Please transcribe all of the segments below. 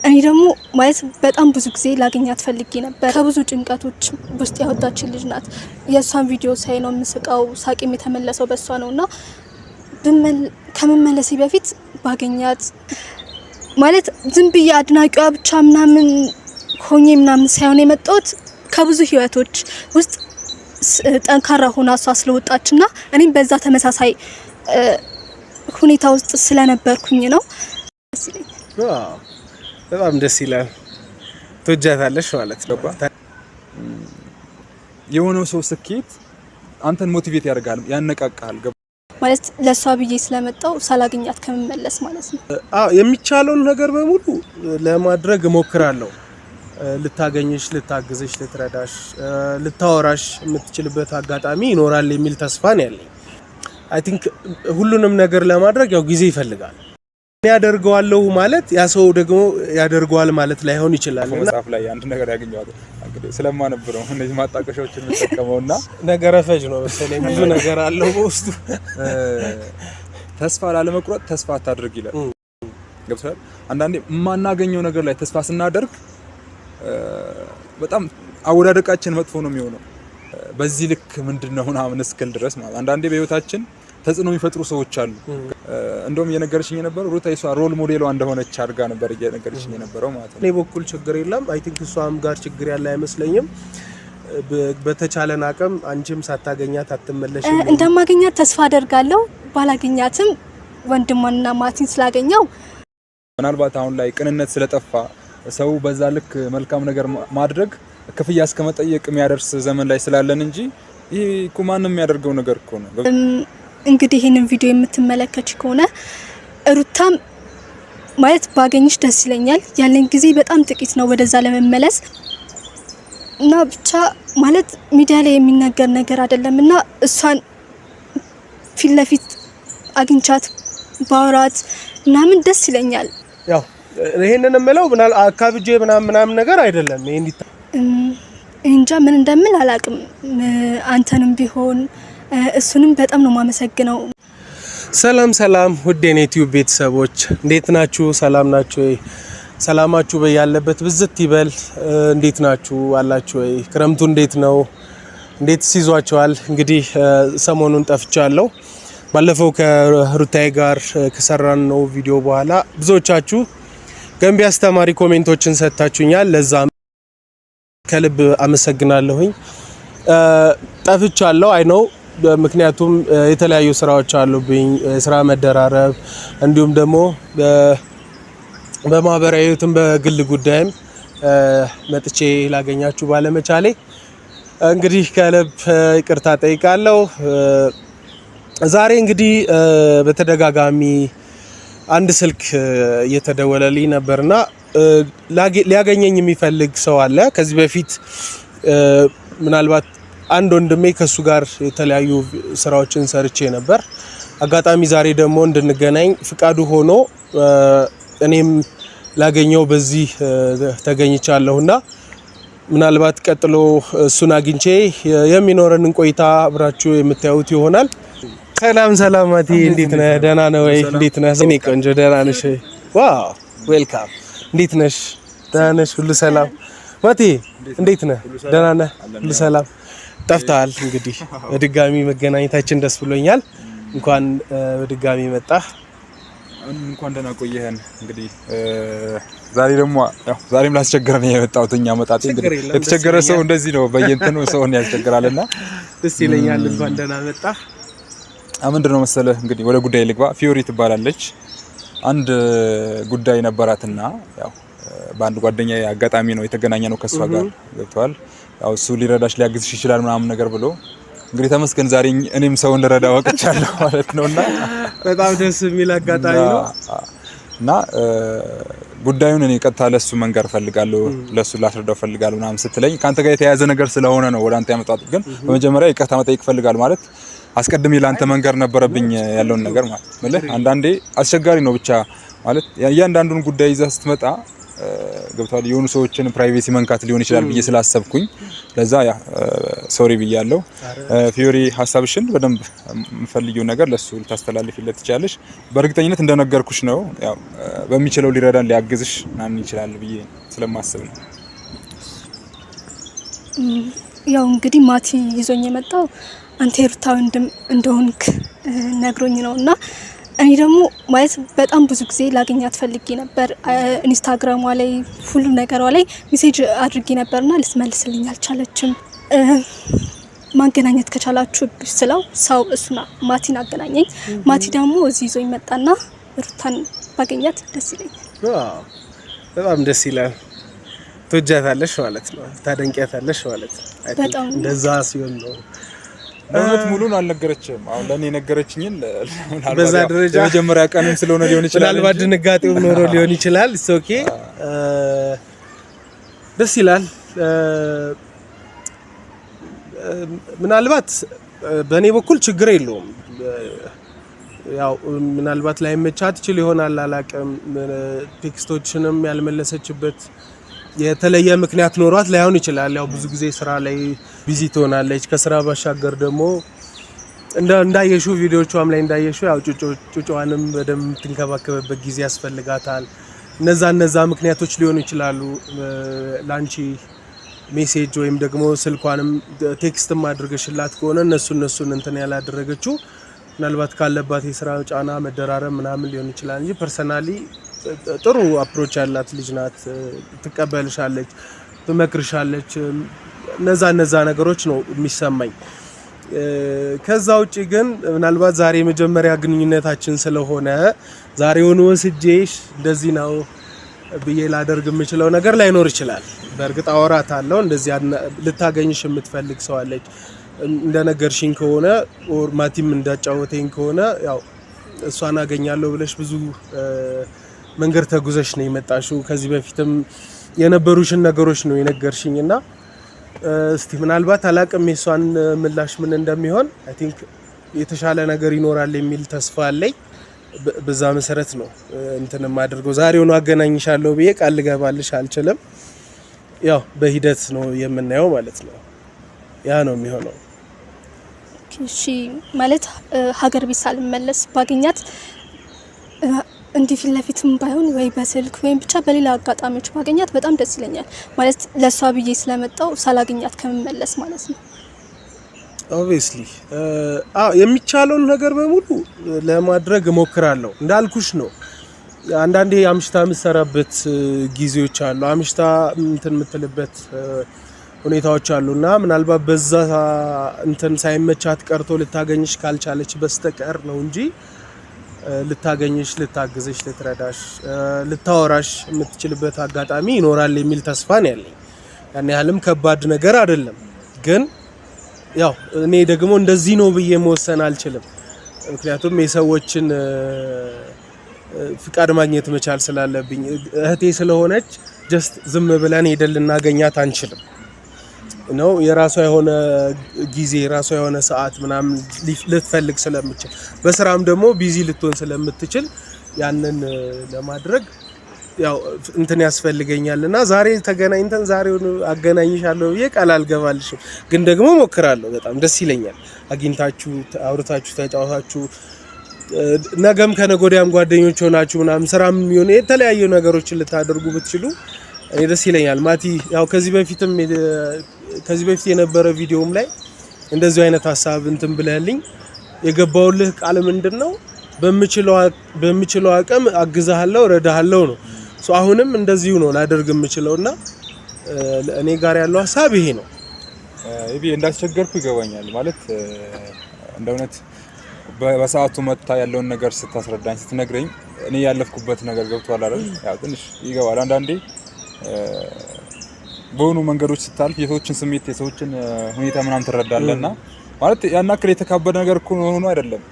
እኔ ደግሞ ማለት በጣም ብዙ ጊዜ ላገኛት ፈልጌ ነበር። ከብዙ ጭንቀቶች ውስጥ ያወጣችን ልጅ ናት። የእሷን ቪዲዮ ሳይ ነው የምስቀው፣ ሳቂም የተመለሰው በእሷ ነውና ከመመለሴ በፊት ባገኛት ማለት ዝም ብዬ አድናቂዋ ብቻ ምናምን ሆኜ ምናምን ሳይሆን የመጣሁት ከብዙ ህይወቶች ውስጥ ጠንካራ ሆና እሷ ስለወጣችና እኔም በዛ ተመሳሳይ ሁኔታ ውስጥ ስለነበርኩኝ ነው። በጣም ደስ ይላል። ትወጃታለሽ ማለት ነው። የሆነው ሰው ስኬት አንተን ሞቲቬት ያደርጋል፣ ያነቃቃል ማለት ለሷ ብዬ ስለመጣው ሳላገኛት ከመመለስ ማለት ነው። የሚቻለውን ነገር በሙሉ ለማድረግ እሞክራለሁ። ልታገኝሽ፣ ልታግዝሽ፣ ልትረዳሽ፣ ልታወራሽ የምትችልበት አጋጣሚ ይኖራል የሚል ተስፋ ነው ያለኝ። አይ ቲንክ ሁሉንም ነገር ለማድረግ ያው ጊዜ ይፈልጋል። ያደርገዋለሁ ማለት ያ ሰው ደግሞ ያደርገዋል ማለት ላይሆን ይችላል። መጽሐፍ ላይ አንድ ነገር ያገኘዋል እንግዲህ ስለማነብረው እነዚህ ማጣቀሻዎችን የምጠቀመውና ነገረ ፈጅ ነው መሰለኝ ብዙ ነገር አለው በውስጡ። ተስፋ ላለመቁረጥ ተስፋ አታድርግ ይላል። ገብቶሃል? አንዳንዴ የማናገኘው ነገር ላይ ተስፋ ስናደርግ በጣም አወዳደቃችን መጥፎ ነው የሚሆነው። በዚህ ልክ ምንድነው ምናምን እስክል ድረስ ማለት አንዳንዴ በህይወታችን ተጽዕኖ የሚፈጥሩ ሰዎች አሉ። እንደውም እየነገርሽኝ የነበረው ሩታ የሷ ሮል ሞዴሏ እንደሆነች አድርጋ ነበር እየነገርሽኝ የነበረው ማለት ነው። እኔ በኩል ችግር የለም። አይ ቲንክ እሷም ጋር ችግር ያለ አይመስለኝም። በተቻለን አቅም አንቺም ሳታገኛት አትመለሽም። እንደማገኛት ተስፋ አደርጋለሁ። ባላገኛትም ወንድሟንና ማቲን ስላገኘው ምናልባት አሁን ላይ ቅንነት ስለጠፋ ሰው በዛ ልክ መልካም ነገር ማድረግ ክፍያ እስከመጠየቅ የሚያደርስ ዘመን ላይ ስላለን እንጂ ይሄ እኮ ማንንም የሚያደርገው ነገር እኮ ነው። እንግዲህ ይሄንን ቪዲዮ የምትመለከች ከሆነ ሩታም ማለት ባገኝሽ ደስ ይለኛል። ያለን ጊዜ በጣም ጥቂት ነው ወደዛ ለመመለስ እና ብቻ ማለት ሚዲያ ላይ የሚነገር ነገር አይደለምና እሷን ፊት ለፊት አግኝቻት ባወራት ምናምን ደስ ይለኛል። ያው ይሄንን የምለው አካብጄ ምናምን ነገር አይደለም። ይሄ እንጃ ምን እንደምል አላቅም። አንተንም ቢሆን እሱንም በጣም ነው ማመሰግነው። ሰላም ውድ የኔ ዩቲዩብ ቤተሰቦች እንዴት ናችሁ? ሰላም ናችሁ ወይ? ሰላማችሁ በያለበት ብዝት ይበል። እንዴት ናችሁ? አላችሁ ወይ? ክረምቱ እንዴት ነው? እንዴት ሲዟቸዋል? እንግዲህ ሰሞኑን ጠፍቻለሁ። ባለፈው ከሩታዬ ጋር ከሰራን ነው ቪዲዮ በኋላ ብዙዎቻችሁ ገንቢ አስተማሪ ኮሜንቶችን ሰጥታችሁኛል። ለዛም ከልብ አመሰግናለሁኝ። ጠፍቻለሁ አይ ነው ምክንያቱም የተለያዩ ስራዎች አሉብኝ፣ ስራ መደራረብ እንዲሁም ደግሞ በማህበራዊ ህይወትም በግል ጉዳይም መጥቼ ላገኛችሁ ባለመቻሌ እንግዲህ ከልብ ይቅርታ ጠይቃለሁ። ዛሬ እንግዲህ በተደጋጋሚ አንድ ስልክ እየተደወለልኝ ነበርና ሊያገኘኝ የሚፈልግ ሰው አለ። ከዚህ በፊት ምናልባት አንድ ወንድሜ ከሱ ጋር የተለያዩ ስራዎችን ሰርቼ ነበር። አጋጣሚ ዛሬ ደግሞ እንድንገናኝ ፍቃዱ ሆኖ እኔም ላገኘው በዚህ ተገኝቻለሁና ምናልባት ቀጥሎ እሱን አግኝቼ የሚኖረንን ቆይታ አብራችሁ የምታዩት ይሆናል። ሰላም ማቲ፣ እንዴት ነህ? ደህና ነህ ወይ? እንዴት ነህ? እኔ ቆንጆ ደህና ነሽ? ዋው ዌልካም። እንዴት ነሽ? ደህና ነሽ? ሁሉ ሰላም? ማቲ እንዴት ነህ? ደህና ነህ? ሁሉ ሰላም? ጠፍተሃል። እንግዲህ በድጋሚ መገናኘታችን ደስ ብሎኛል። እንኳን በድጋሚ መጣህ። እንኳን ደህና ቆየህን። እንግዲህ ዛሬ ደግሞ ዛሬም ላስቸግረን የመጣሁት እኛ መጣጤ እንግዲህ የተቸገረ ሰው እንደዚህ ነው በየእንትኑ ሰውን ያስቸግራልና ደስ ይለኛል። እንኳን ደህና መጣህ። ምንድነው መሰለህ እንግዲህ ወደ ጉዳይ ልግባ። ፊዮሪ ትባላለች። አንድ ጉዳይ ነበራትና ያው በአንድ ጓደኛዬ አጋጣሚ ነው የተገናኘ ነው ከሷ ጋር ገብቷል። ያው እሱ ሊረዳሽ ሊያግዝሽ ይችላል ምናምን ነገር ብሎ እንግዲህ ተመስገን ዛሬ እኔም ሰው እንደረዳ ወቅቻለሁ ማለት ነውና በጣም ደስ የሚል አጋጣሚ ነው። እና ጉዳዩን እኔ ቀጥታ ለሱ መንገር ፈልጋለሁ፣ ለሱ ላስረዳው ፈልጋለሁ ምናምን ስትለኝ ካንተ ጋር የተያያዘ ነገር ስለሆነ ነው ወደ አንተ ያመጣሁት። ግን በመጀመሪያ ይቅርታ መጠየቅ ፈልጋለሁ ማለት አስቀድሜ ላንተ መንገር ነበረብኝ ያለውን ነገር ማለት አንዳንዴ አስቸጋሪ ነው ብቻ ማለት እያንዳንዱን ጉዳይ ይዘህ ስትመጣ ገብቷል የሆኑ ሰዎችን ፕራይቬሲ መንካት ሊሆን ይችላል ብዬ ስላሰብኩኝ ለዛ ያ ሶሪ ብያለሁ። ፊዮሪ ሐሳብሽን በደንብ የምፈልጊው ነገር ለሱ ልታስተላልፊለት ትችላለሽ። በእርግጠኝነት እንደነገርኩሽ ነው ያው በሚችለው ሊረዳን ሊያግዝሽ ማን ይችላል ብዬ ስለማስብ ነው። ያው እንግዲህ ማቲ ይዞኝ የመጣው አንተ የሩታ ወንድም እንደሆንክ ነግሮኝ ነውና እኔ ደግሞ ማለት በጣም ብዙ ጊዜ ላገኛት ፈልጌ ነበር። ኢንስታግራሟ ላይ ሁሉ ነገሯ ላይ ሜሴጅ አድርጌ ነበርና ልትመልስልኝ አልቻለችም። ማገናኘት ከቻላችሁ ስለው ሰው እሱና ማቲን አገናኘኝ። ማቲ ደግሞ እዚህ ይዞኝ መጣና ሩታን ባገኛት ደስ ይለኛል። በጣም ደስ ይላል። ትወጃታለሽ ማለት ነው፣ ታደንቂያታለሽ ማለት ነው። በጣም እንደዛ ሲሆን ነው በእውነት ሙሉን አልነገረችም። አሁን ለኔ ነገረችኝን በዛ ደረጃ የመጀመሪያ ቀንም ስለሆነ ሊሆን ይችላል ምናልባት ድንጋጤው ኖሮ ሊሆን ይችላል። ኢትስ ኦኬ ደስ ይላል። ምናልባት በእኔ በኩል ችግር የለውም። ያው ምናልባት ላይመቻት ይችል ይሆናል አላውቅም። ቴክስቶችንም ያልመለሰችበት የተለየ ምክንያት ኖሯት ላይሆን ይችላል። ያው ብዙ ጊዜ ስራ ላይ ቢዚ ትሆናለች። ከስራ ባሻገር ደግሞ እንዳየሹ ቪዲዮቿም ላይ እንዳየሹ ያው ጩጫዋንም በደንብ ትንከባከበበት ጊዜ ያስፈልጋታል። እነዛ ምክንያቶች ሊሆኑ ይችላሉ። ላንቺ ሜሴጅ ወይም ደግሞ ስልኳንም ቴክስትም አድርገሽላት ከሆነ እነሱን እንትን ያላደረገችው ምናልባት ካለባት የስራ ጫና መደራረብ ምናምን ሊሆን ይችላል እንጂ ፐርሰናሊ ጥሩ አፕሮች ያላት ልጅ ናት። ትቀበልሻለች፣ ትመክርሻለች። እነዛ ነገሮች ነው የሚሰማኝ። ከዛ ውጪ ግን ምናልባት ዛሬ የመጀመሪያ ግንኙነታችን ስለሆነ ዛሬውን ወስጄሽ እንደዚህ ነው ብዬ ላደርግ የምችለው ነገር ላይኖር ይችላል። በእርግጥ አወራታለሁ። እንደዚህ ልታገኝሽ የምትፈልግ ሰው አለች እንደነገርሽኝ ከሆነ ኦር ማቲም እንዳጫወተኝ ከሆነ ያው እሷን አገኛለሁ ብለሽ ብዙ መንገድ ተጉዘሽ ነው የመጣሽው። ከዚህ በፊትም የነበሩሽን ነገሮች ነው የነገርሽኝና እስቲ ምናልባት አላቅም የሷን ምላሽ ምን እንደሚሆን አይ ቲንክ የተሻለ ነገር ይኖራል የሚል ተስፋ አለኝ። በዛ መሰረት ነው እንትንም አድርገው ዛሬው ነው አገናኝሻለሁ ብዬ ቃል ልገባልሽ አልችልም። ያው በሂደት ነው የምናየው ማለት ነው። ያ ነው የሚሆነው። እሺ ማለት ሀገር ቤት ሳልመለስ ባገኛት እንዲህ ፊት ለፊትም ባይሆን ወይ በስልክ ወይም ብቻ በሌላ አጋጣሚዎች ባገኛት በጣም ደስ ይለኛል። ማለት ለሷ ብዬ ስለመጣው ሳላገኛት ከመመለስ ማለት ነው። ኦብቪስሊ የሚቻለውን ነገር በሙሉ ለማድረግ እሞክራለሁ። እንዳልኩሽ ነው አንዳንዴ አምሽታ የምትሰራበት ጊዜዎች አሉ፣ አምሽታ እንትን የምትልበት ሁኔታዎች አሉና ምናልባት በዛ እንትን ሳይመቻት ቀርቶ ልታገኝሽ ካልቻለች በስተቀር ነው እንጂ ልታገኝሽ፣ ልታግዝሽ፣ ልትረዳሽ፣ ልታወራሽ የምትችልበት አጋጣሚ ይኖራል የሚል ተስፋ ነው ያለኝ። ያን ያህልም ከባድ ነገር አይደለም። ግን ያው እኔ ደግሞ እንደዚህ ነው ብዬ መወሰን አልችልም። ምክንያቱም የሰዎችን ፍቃድ ማግኘት መቻል ስላለብኝ እህቴ ስለሆነች ጀስት ዝም ብለን ሄደን ልናገኛት አንችልም ነው። የራሷ የሆነ ጊዜ የራሷ የሆነ ሰዓት ምናምን ልትፈልግ ስለምትችል በስራም ደግሞ ቢዚ ልትሆን ስለምትችል ያንን ለማድረግ ያው እንትን ያስፈልገኛልና ዛሬ ተገናኝተን ዛሬው አገናኝሻለሁ ብዬ ቃል አልገባልሽም። ግን ደግሞ ሞክራለሁ። በጣም ደስ ይለኛል አግኝታችሁ አውርታችሁ ተጫውታችሁ ነገም ከነጎዲያም ጓደኞች ሆናችሁ ምናምን ስራም ይሁን የተለያዩ ነገሮችን ልታደርጉ ብትችሉ እኔ ደስ ይለኛል። ማቲ ያው ከዚህ በፊት የነበረ ቪዲዮም ላይ እንደዚህ አይነት ሀሳብ እንትን ብለህልኝ የገባውልህ ቃል ምንድነው? በምችለው አቅም አግዛለሁ፣ ረዳሃለሁ ነው። አሁንም እንደዚሁ ነው ላደርግ የምችለውና እኔ ጋር ያለው ሀሳብ ይሄ ነው። እቢ እንዳስቸገርኩ ይገባኛል። ማለት እንደውነት በሰዓቱ መጣ ያለውን ነገር ስታስረዳኝ ስትነግረኝ እኔ ያለፍኩበት ነገር ገብቷል አይደል? ያው ትንሽ ይገባል። አንዳንዴ በሆኑ መንገዶች ስታልፍ የሰዎችን ስሜት የሰዎችን ሁኔታ ምናምን ትረዳለህና ማለት ያን አክል የተካበደ ነገር እኮ ሆኖ አይደለም።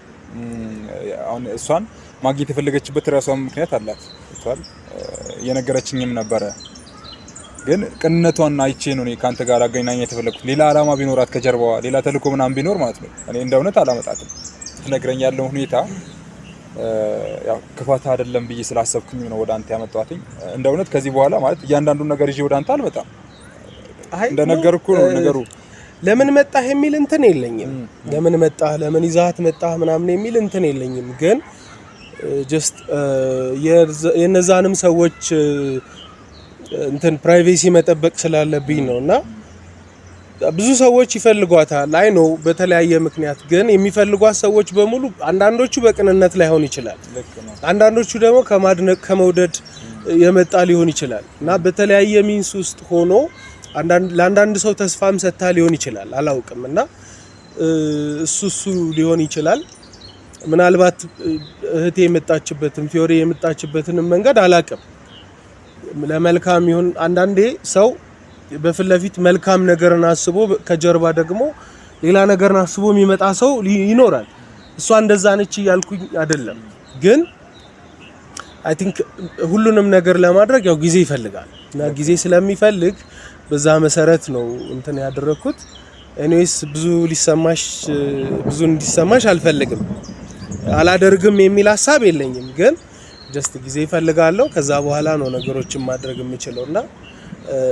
አሁን እሷን ማግኘት የፈለገችበት ራሷን ምክንያት አላት ገብቷል። የነገረችኝም ነበረ። ግን ቅንነቷን አይቼ ነው እኔ ካንተ ጋር አገናኘት የተፈለኩት። ሌላ አላማ ቢኖራት ከጀርባዋ ሌላ ተልእኮ ምናምን ቢኖር ማለት ነው እኔ እንደውነት አላመጣትም። ትነግረኝ ያለው ሁኔታ ያው ክፋት አይደለም ብዬ ስላሰብኩኝ ነው ወደ አንተ ያመጣሁትኝ። እንደ እውነት ከዚህ በኋላ ማለት እያንዳንዱን ነገር ይዤ ወደ አንተ አልመጣም። እንደነገርኩ ነው ነገሩ። ለምን መጣህ የሚል እንትን የለኝም። ለምን መጣህ ለምን ይዛት መጣህ ምናምን የሚል እንትን የለኝም። ግን ጀስት የነዛንም ሰዎች እንትን ፕራይቬሲ መጠበቅ ስላለብኝ ነውና ብዙ ሰዎች ይፈልጓታል። አይ ነው በተለያየ ምክንያት። ግን የሚፈልጓት ሰዎች በሙሉ አንዳንዶቹ በቅንነት ላይሆን ይችላል፣ አንዳንዶቹ ደግሞ ከማድነቅ ከመውደድ የመጣ ሊሆን ይችላል እና በተለያየ ሚንስ ውስጥ ሆኖ ለአንዳንድ ሰው ተስፋም ሰጥታ ሊሆን ይችላል፣ አላውቅም። እና እሱ ሊሆን ይችላል። ምናልባት እህቴ የመጣችበትን ፊዮሪ የመጣችበትን መንገድ አላውቅም። ለመልካም ይሁን አንዳንዴ ሰው በፊት ለፊት መልካም ነገርን አስቦ ከጀርባ ደግሞ ሌላ ነገርን አስቦ የሚመጣ ሰው ይኖራል። እሷ እንደዛ ነች እያልኩኝ አይደለም። ግን አይ ቲንክ ሁሉንም ነገር ለማድረግ ያው ጊዜ ይፈልጋል እና ጊዜ ስለሚፈልግ በዛ መሰረት ነው እንትን ያደረኩት። ኤኒዌይስ ብዙ እንዲሰማሽ አልፈልግም። አላደርግም የሚል ሐሳብ የለኝም። ግን ጀስት ጊዜ ይፈልጋለሁ። ከዛ በኋላ ነው ነገሮችን ማድረግ የምችለውና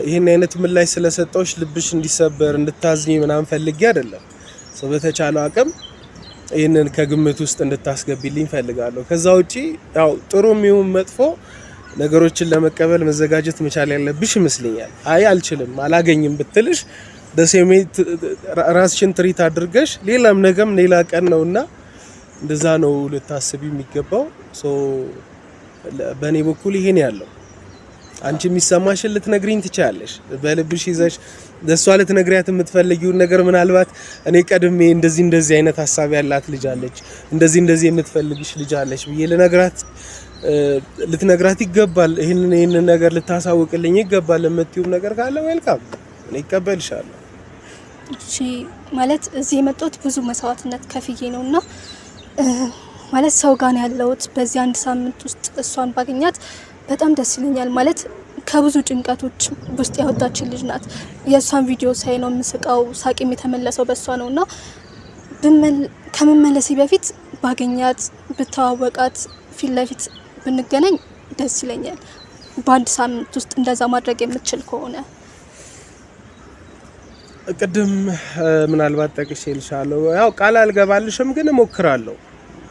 ይሄን አይነት ምላሽ ስለሰጠውሽ ልብሽ እንዲሰበር እንድታዝኝ ምናምን ፈልጌ አይደለም። ሰው በተቻለው አቅም ይሄንን ከግምት ውስጥ እንድታስገቢልኝ ፈልጋለሁ። ከዛ ውጪ ያው ጥሩም ይሁን መጥፎ ነገሮችን ለመቀበል መዘጋጀት መቻል ያለብሽ ይመስለኛል። አይ አልችልም አላገኝም ብትልሽ በሰሜት ራስሽን ትሪት አድርገሽ ሌላም ነገም ሌላ ቀን ነውና እንደዛ ነው ልታስቢ የሚገባው። ሶ በእኔ በኩል ይሄን ያለው አንቺ የሚሰማሽን ልትነግሪኝ ትችያለሽ። በልብሽ ይዘሽ ለሷ ልትነግሪያት የምትፈልጊውን ነገር ምናልባት እኔ ቀድሜ እንደዚህ አይነት ሐሳብ ያላት ልጅ አለች፣ እንደዚህ የምትፈልግሽ ልጅ አለች ብዬ ልትነግራት ይገባል። ይሄንን ነገር ልታሳውቅልኝ ይገባል። የምትይው ነገር ካለ ዌልካም እኔ እቀበልሻለሁ። እሺ ማለት እዚህ የመጣሁት ብዙ መስዋዕትነት ከፍዬ ነውና ማለት ሰው ጋር ነው ያለሁት። በዚህ አንድ ሳምንት ውስጥ እሷን ባገኛት በጣም ደስ ይለኛል። ማለት ከብዙ ጭንቀቶች ውስጥ ያወጣችን ልጅ ናት። የእሷን ቪዲዮ ሳይ ነው የምስቀው፣ ሳቂም የተመለሰው በእሷ ነውና ከመመለሴ በፊት ባገኛት ብተዋወቃት ፊት ለፊት ብንገናኝ ደስ ይለኛል። በአንድ ሳምንት ውስጥ እንደዛ ማድረግ የምትችል ከሆነ ቅድም ምናልባት ጠቅሼልሻለሁ። ያው ቃል አልገባልሽም ግን እሞክራለሁ።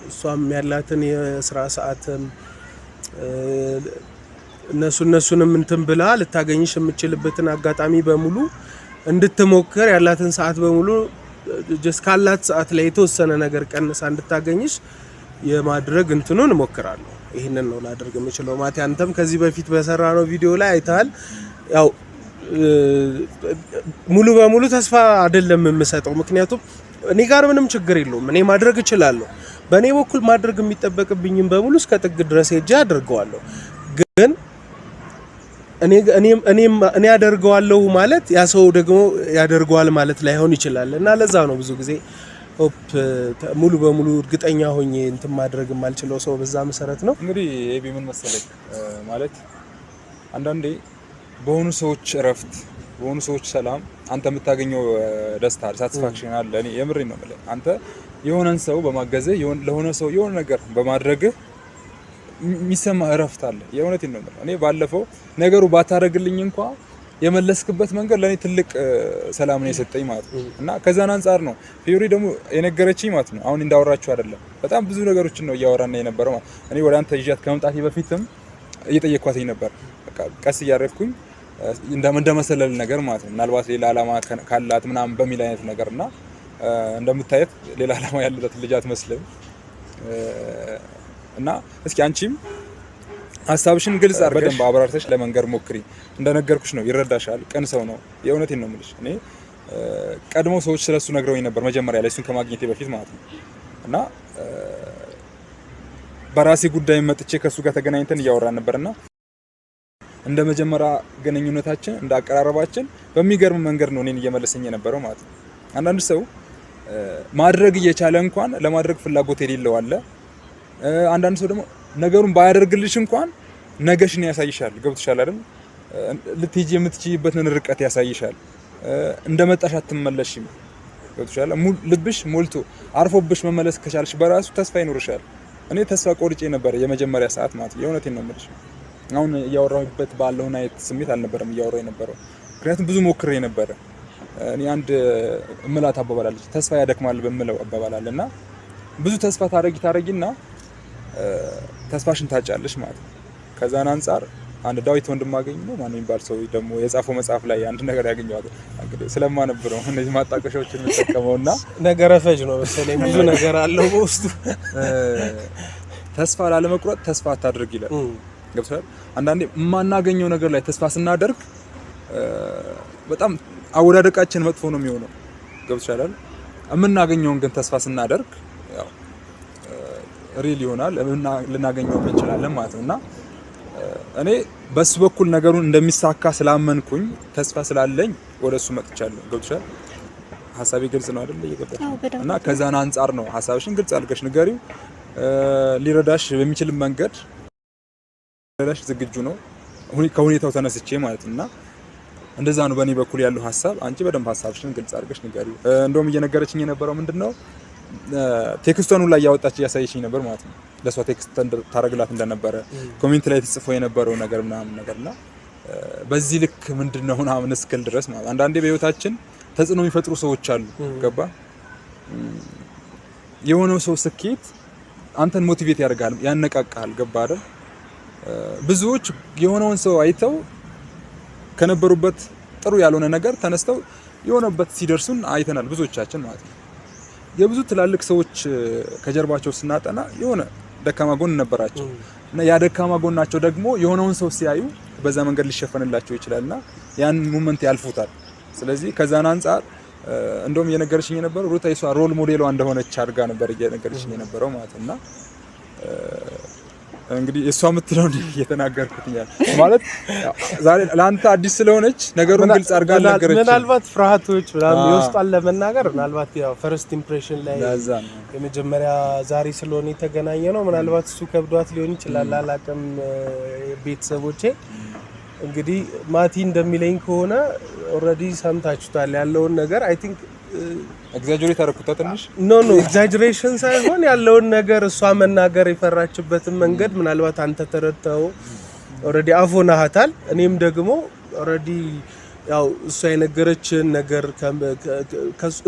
እሷም ያላትን የስራ ሰዓትም እነሱንም እንትን ብላ ልታገኝሽ የምትችልበትን አጋጣሚ በሙሉ እንድትሞክር ያላትን ሰዓት በሙሉ ጀስት ካላት ሰዓት ላይ የተወሰነ ነገር ቀንሳ እንድታገኝሽ የማድረግ እንትኑን እሞክራለሁ። ይሄንን ነው ላደርግ የምችለው። ማቲ አንተም ከዚህ በፊት በሰራነው ቪዲዮ ላይ አይተሃል። ያው ሙሉ በሙሉ ተስፋ አይደለም የምሰጠው፣ ምክንያቱም እኔ ጋር ምንም ችግር የለውም። እኔ ማድረግ እችላለሁ። በእኔ በኩል ማድረግ የሚጠበቅብኝም በሙሉ እስከ ጥግ ድረስ ሄጄ አድርገዋለሁ። ግን እኔ ያደርገዋለሁ ማለት ያ ሰው ደግሞ ያደርገዋል ማለት ላይሆን ይችላል እና ለዛ ነው ብዙ ጊዜ ሙሉ በሙሉ እርግጠኛ ሆኜ እንትን ማድረግ የማልችለው ሰው በዛ መሰረት ነው። እንግዲህ ኤቢ ምን መሰለኝ ማለት አንዳንዴ በሆኑ ሰዎች እረፍት፣ በሆኑ ሰዎች ሰላም አንተ የምታገኘው ደስታ ሳቲስፋክሽን አለ። እኔ የምሬን ነው ማለት አንተ የሆነን ሰው በማገዝህ ለሆነ ሰው የሆነ ነገር በማድረግህ የሚሰማ እረፍት አለ። የእውነቴን ነው ማለት እኔ ባለፈው ነገሩ ባታረግልኝ እንኳን የመለስክበት መንገድ ለኔ ትልቅ ሰላም ነው የሰጠኝ ማለት ነው። እና ከዛን አንፃር ነው ፊዮሪ ደግሞ የነገረችኝ ማለት ነው። አሁን እንዳወራችሁ አይደለም በጣም ብዙ ነገሮችን ነው እያወራና የነበረው ማለት እኔ ወደ አንተ ይዣት ከመምጣቴ በፊትም እየጠየኳትኝ ነበር። በቃ ቀስ እያደረኩኝ እንደመሰለል ነገር ማለት ነው። ምናልባት ሌላ አላማ ካላት ምናምን በሚል አይነት ነገርና እንደምታየት ሌላ አላማ ያለበት ልጅ አትመስልም። እና እስኪ አንቺም ሀሳብሽን ግልጽ አድርገሽ በደንብ አብራርተሽ ለመንገር ሞክሪ። እንደነገርኩሽ ነው ይረዳሻል። ቀን ሰው ነው። የእውነቴን ነው የምልሽ። እኔ ቀድሞ ሰዎች ስለሱ ነግረውኝ ነበር መጀመሪያ ላይ እሱን ከማግኘቴ በፊት ማለት ነው። እና በራሴ ጉዳይ መጥቼ ከሱ ጋር ተገናኝተን እያወራን ነበርና እንደ መጀመሪያ ግንኙነታችን እንደ አቀራረባችን በሚገርም መንገድ ነው እኔን እየመለሰኝ የነበረው ማለት ነው። አንዳንድ ሰው ማድረግ እየቻለ እንኳን ለማድረግ ፍላጎት የሌለው አለ። አንዳንድ ሰው ደግሞ ነገሩን ባያደርግልሽ እንኳን ነገሽን ያሳይሻል። ገብቶሻል አይደል? ልትሄጂ የምትችይበትን ርቀት ያሳይሻል። እንደመጣሽ አትመለሽም። ገብቶሻል? ልብሽ ሞልቶ አርፎብሽ መመለስ ከቻልሽ በራሱ ተስፋ ይኖርሻል። እኔ ተስፋ ቆርጬ ነበር የመጀመሪያ ሰዓት ማለት የእውነቴን ነው የምልሽ። አሁን እያወራሁበት ባለው አይነት ስሜት አልነበረም እያወራሁ የነበረው ምክንያቱም ብዙ ሞክሬ ነበር። እኔ አንድ እምላት አባባል አለች ተስፋ ያደክማል በሚለው አባባል አለና ብዙ ተስፋ ታረጊና ተስፋሽን ታጫለሽ ማለት ነው። ከዛን አንፃር አንድ ዳዊት ወንድማገኝ ነው ማን የሚባል ሰው ደግሞ የጻፈው መጽሐፍ ላይ አንድ ነገር ያገኘዋል። እንግዲህ ስለማነበረው እነዚህ ማጣቀሻዎችን መጠቀመውና ነገረ ፈጅ ነው መሰለኝ ብዙ ነገር አለው በውስጡ። ተስፋ ላለመቁረጥ ተስፋ አታድርግ ይላል። ገብቶሃል? አንዳንዴ የማናገኘው ነገር ላይ ተስፋ ስናደርግ በጣም አወዳደቃችን መጥፎ ነው የሚሆነው። ገብቶሻል? የምናገኘውን ግን ተስፋ ስናደርግ ያው ሪል ይሆናል ልናገኘው እንችላለን ማለት ነውና እኔ በሱ በኩል ነገሩን እንደሚሳካ ስላመንኩኝ ተስፋ ስላለኝ ወደሱ መጥቻለሁ። ገብቶሻል? ሀሳቤ ግልጽ ነው አይደል? እየገባሽ እና ከዛን አንፃር ነው ሀሳብሽን ግልጽ አድርገሽ ንገሪው። ሊረዳሽ በሚችል መንገድ ሊረዳሽ ዝግጁ ነው ከሁኔታው ተነስቼ ማለት እና እንደዛ ነው በእኔ በኩል ያለው ሀሳብ። አንቺ በደንብ ሀሳብሽን ግልጽ አድርገሽ ንገሪው። እንደውም እየነገረችኝ የነበረው ምንድነው ቴክስቱን ላይ ያወጣች እያሳየችኝ ነበር ማለት ነው። ለሷ ቴክስት ታረግላት እንደነበረ ኮሜንት ላይ ተጽፎ የነበረው ነገር ምናምን ነገርና በዚህ ልክ ምንድነው ምናምን እስክል ድረስ ማለት አንዳንዴ በህይወታችን ተጽዕኖ የሚፈጥሩ ሰዎች አሉ። ገባ? የሆነው ሰው ስኬት አንተን ሞቲቬት ያደርጋል፣ ያነቃቃል። ገባ አይደል? ብዙዎች የሆነውን ሰው አይተው ከነበሩበት ጥሩ ያልሆነ ነገር ተነስተው የሆነበት ሲደርሱን አይተናል ብዙዎቻችን ማለት ነው። የብዙ ትላልቅ ሰዎች ከጀርባቸው ስናጠና የሆነ ደካማ ጎን ነበራቸው እና ያ ደካማ ጎናቸው ደግሞ የሆነውን ሰው ሲያዩ በዛ መንገድ ሊሸፈንላቸው ይችላልና ያን ሞመንት ያልፉታል። ስለዚህ ከዛን አንፃር እንደውም እየነገረችኝ የነበረው ሩታ የሷ ሮል ሞዴሏ እንደሆነች አድርጋ ነበር እየነገረችኝ የነበረው ማለት እና እንግዲህ እሷ የምትለው እየተናገርኩትኛል ማለት ዛሬ ለአንተ አዲስ ስለሆነች ነገሩን ግልጽ አድርጋ ነገረች። ምናልባት ፍርሃቶች ምናምን ይወስጣል ለመናገር ምናልባት ያው ፈርስት ኢምፕሬሽን ላይ የመጀመሪያ ዛሬ ስለሆነ የተገናኘ ነው። ምናልባት እሱ ከብዷት ሊሆን ይችላል አላውቅም። ቤተሰቦቼ እንግዲህ ማቲ እንደሚለኝ ከሆነ ኦልሬዲ ሰምታችሁታል ያለውን ነገር አይ ቲንክ ኤግዛጀሬት አደረኩት ትንሽ ኖ ኤግዛጀሬሽን ሳይሆን ያለውን ነገር እሷ መናገር የፈራችበትን መንገድ ምናልባት አንተ ተረድተው ኦልሬዲ አፎናሃታል። እኔም ደግሞ ኦልሬዲ ያው እሷ የነገረችህን ነገር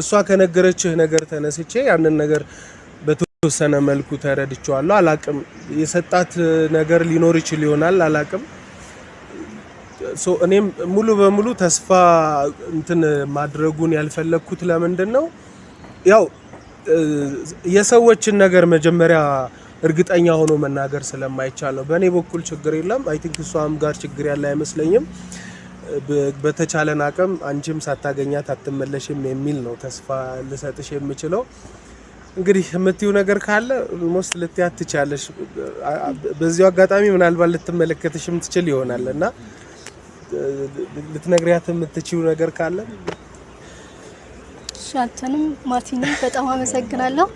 እሷ ከነገረችህ ነገር ተነስቼ ያንን ነገር በተወሰነ መልኩ ተረድቼዋለሁ። አላቅም የሰጣት ነገር ሊኖር ይችል ይሆናል አላቅም። እኔም ሙሉ በሙሉ ተስፋ እንትን ማድረጉን ያልፈለኩት ለምንድነው ያው የሰዎችን ነገር መጀመሪያ እርግጠኛ ሆኖ መናገር ስለማይቻል ነው። በእኔ በኩል ችግር የለም። አይ ቲንክ እሷም ጋር ችግር ያለ አይመስለኝም። በተቻለን አቅም አንቺም ሳታገኛት አትመለሽም የሚል ነው ተስፋ ልሰጥሽ የምችለው። እንግዲህ የምትይው ነገር ካለ ኦልሞስት ልትያት ትቻለሽ። በዚሁ አጋጣሚ ምናልባት ልትመለከትሽም ትችል ይሆናልና ልትነግሪያት የምትችይው ነገር ካለ ሻንተንም ማቲንም በጣም አመሰግናለሁ።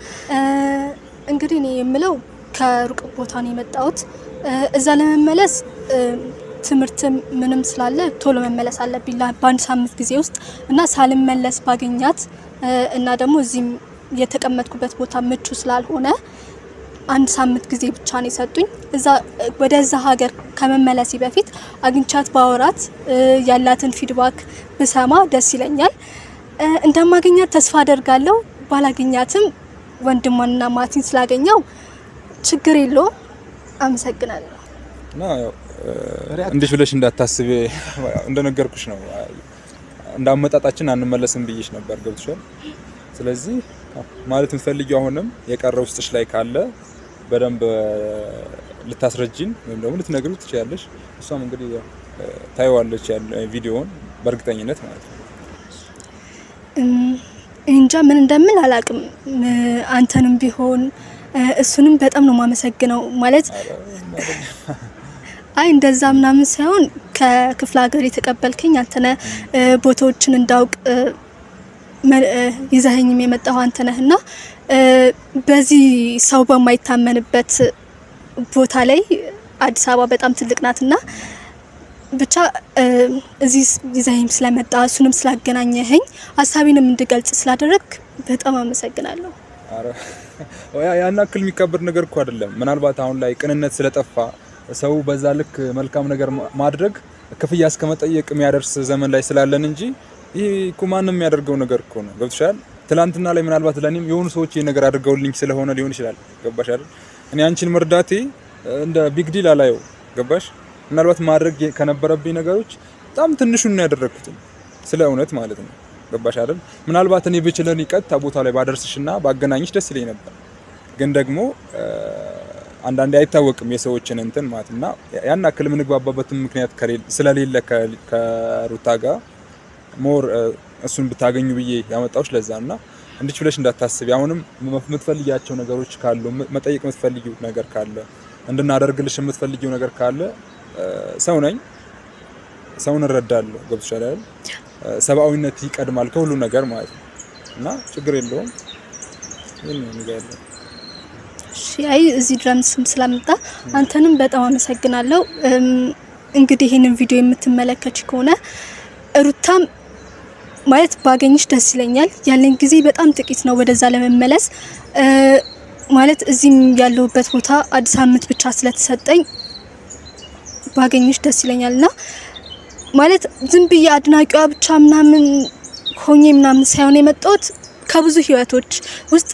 እንግዲህ እኔ የምለው ከሩቅ ቦታ ነው የመጣሁት። እዛ ለመመለስ ትምህርት ምንም ስላለ ቶሎ መመለስ አለብኝ በአንድ ሳምንት ጊዜ ውስጥ እና ሳልመለስ ባገኛት እና ደግሞ እዚህም የተቀመጥኩበት ቦታ ምቹ ስላልሆነ አንድ ሳምንት ጊዜ ብቻ ነው የሰጡኝ። ወደዛ ሀገር ከመመለሴ በፊት አግኝቻት ባወራት ያላትን ፊድባክ ብሰማ ደስ ይለኛል። እንደማገኛት ተስፋ አደርጋለሁ። ባላገኛትም ወንድሟንና ማቲን ስላገኘው ችግር የለውም። አመሰግናለሁ። እንዴት ብለሽ እንዳታስቢ እንደነገርኩሽ ነው። እንዳመጣጣችን አንመለስም ብዬሽ ነበር። ገብቶሻል? ስለዚህ ማለት እንፈልጊው አሁንም የቀረው ውስጥሽ ላይ ካለ በደንብ ልታስረጂን ወይም ደግሞ ልትነግሪው ትችያለሽ። እሷም እንግዲህ ታይዋለች ያለ ቪዲዮውን በእርግጠኝነት ማለት ነው። እንጃ ምን እንደምን አላቅም። አንተንም ቢሆን እሱንም በጣም ነው ማመሰግነው። ማለት አይ እንደዛ ምናምን ሳይሆን ከክፍለ ሀገር የተቀበልከኝ አንተነ ቦታዎችን እንዳውቅ ይዘኸኝም የመጣው አንተ ነህና በዚህ ሰው በማይታመንበት ቦታ ላይ አዲስ አበባ በጣም ትልቅ ናትና ብቻ እዚህ ይዘኸኝ ስለመጣ እሱንም ስላገናኘኸኝ ሀሳቤንም እንድገልጽ ስላደረግ በጣም አመሰግናለሁ። ያን አክል የሚከበር ነገር እኮ አይደለም። ምናልባት አሁን ላይ ቅንነት ስለጠፋ ሰው በዛ ልክ መልካም ነገር ማድረግ ክፍያ እስከመጠየቅ የሚያደርስ ዘመን ላይ ስላለን እንጂ ይሄ እኮ ማንም የሚያደርገው ነገር እኮ ነው። ገብቶሻል? ትላንትና ላይ ምናልባት ለኔም የሆኑ ሰዎች ይሄ ነገር አድርገውልኝ ስለሆነ ሊሆን ይችላል። ገባሽ አይደል? እኔ አንቺን መርዳቴ እንደ ቢግ ዲል አላየው። ገባሽ? ምናልባት ማድረግ ከነበረብኝ ነገሮች በጣም ትንሹን ነው ያደረኩት፣ ስለ እውነት ማለት ነው። ገባሽ አይደል? ምናልባት እኔ ብችለን ቀጥታ ቦታ ላይ ባደርስሽና ባገናኝሽ ደስ ይለኝ ነበር። ግን ደግሞ አንዳንዴ አይታወቅም የሰዎችን እንትን ማለትና ያን አክል የምንግባባበትም ምክንያት ስለሌለ ከሩታ ጋር ሞር እሱን ብታገኙ ብዬ ያመጣሁሽ ለዛና እንድች ብለሽ እንዳታስቢ። አሁንም የምትፈልጊያቸው ነገሮች ካሉ መጠየቅ የምትፈልጊው ነገር ካለ እንድናደርግልሽ የምትፈልጊው ነገር ካለ ሰው ነኝ፣ ሰውን እረዳለሁ። ገብቶሻል አይደል? ሰብአዊነት ይቀድማል ከሁሉ ነገር ማለት ነው። እና ችግር የለውም። ይሄን ነው ያለው። አይ እዚህ ድረስ ስላመጣ አንተንም በጣም አመሰግናለሁ። እንግዲህ ይሄንን ቪዲዮ የምትመለከች ከሆነ ሩታም ማለት ባገኝሽ ደስ ይለኛል። ያለን ጊዜ በጣም ጥቂት ነው ወደዛ ለመመለስ ማለት እዚህም ያለውበት ቦታ አዲስ አመት ብቻ ስለተሰጠኝ ባገኝሽ ደስ ይለኛልና ማለት ዝም ብዬ አድናቂዋ ብቻ ምናምን ሆኜ ምናምን ሳይሆን የመጣሁት ከብዙ ህይወቶች ውስጥ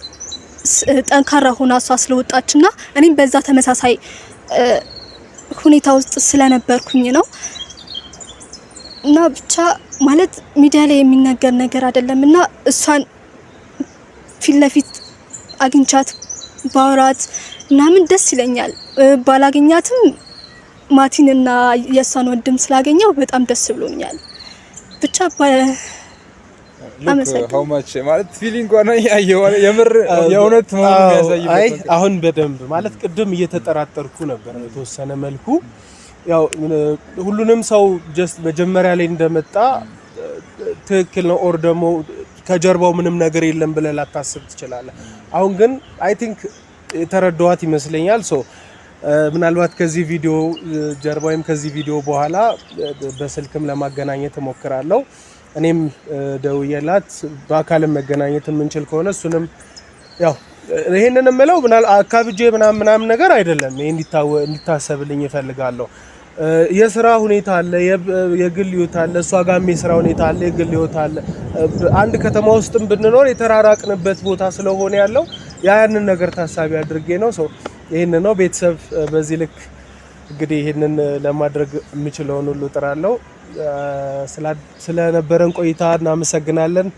ጠንካራ ሆና እሷ ስለወጣችና እኔም በዛ ተመሳሳይ ሁኔታ ውስጥ ስለነበርኩኝ ነው። እና ብቻ ማለት ሚዲያ ላይ የሚነገር ነገር አይደለምና እሷን ፊት ለፊት አግኝቻት ባወራት ምናምን ደስ ይለኛል። ባላገኛትም ማቲንና የሷን ወንድም ስላገኘው በጣም ደስ ብሎኛል። ብቻ how much ማለት ፊሊንግ ነው ያየው የምር የእውነት መሆኑን ያሳየው። አይ አሁን በደንብ ማለት ቅድም እየተጠራጠርኩ ነበር የተወሰነ መልኩ ያው ሁሉንም ሰው ጀስት መጀመሪያ ላይ እንደመጣ ትክክል ነው ኦር ደግሞ ከጀርባው ምንም ነገር የለም ብለህ ላታስብ ትችላለህ። አሁን ግን አይ ቲንክ የተረዳኋት ይመስለኛል። ሶ ምናልባት ከዚህ ቪዲዮ ጀርባ ወይም ከዚህ ቪዲዮ በኋላ በስልክም ለማገናኘት እሞክራለሁ። እኔም ደውዬላት በአካልም መገናኘት የምንችል ከሆነ እሱንም ያው ይሄንን እምለው አካብጄ ምናምን ነገር አይደለም። ይሄ እንዲታሰብልኝ እፈልጋለሁ። የስራ ሁኔታ አለ፣ የግል ህይወት አለ፣ እሷ ጋርም የስራ ሁኔታ አለ፣ የግል ህይወት አለ። አንድ ከተማ ውስጥም ብንኖር የተራራቅንበት ቦታ ስለሆነ ያለው ያንን ነገር ታሳቢ አድርጌ ነው። ይሄን ነው ቤተሰብ በዚህ ልክ እንግዲህ ይሄንን ለማድረግ የምችለውን ሁሉ ጥራለሁ። ስለነበረን ቆይታ እናመሰግናለን።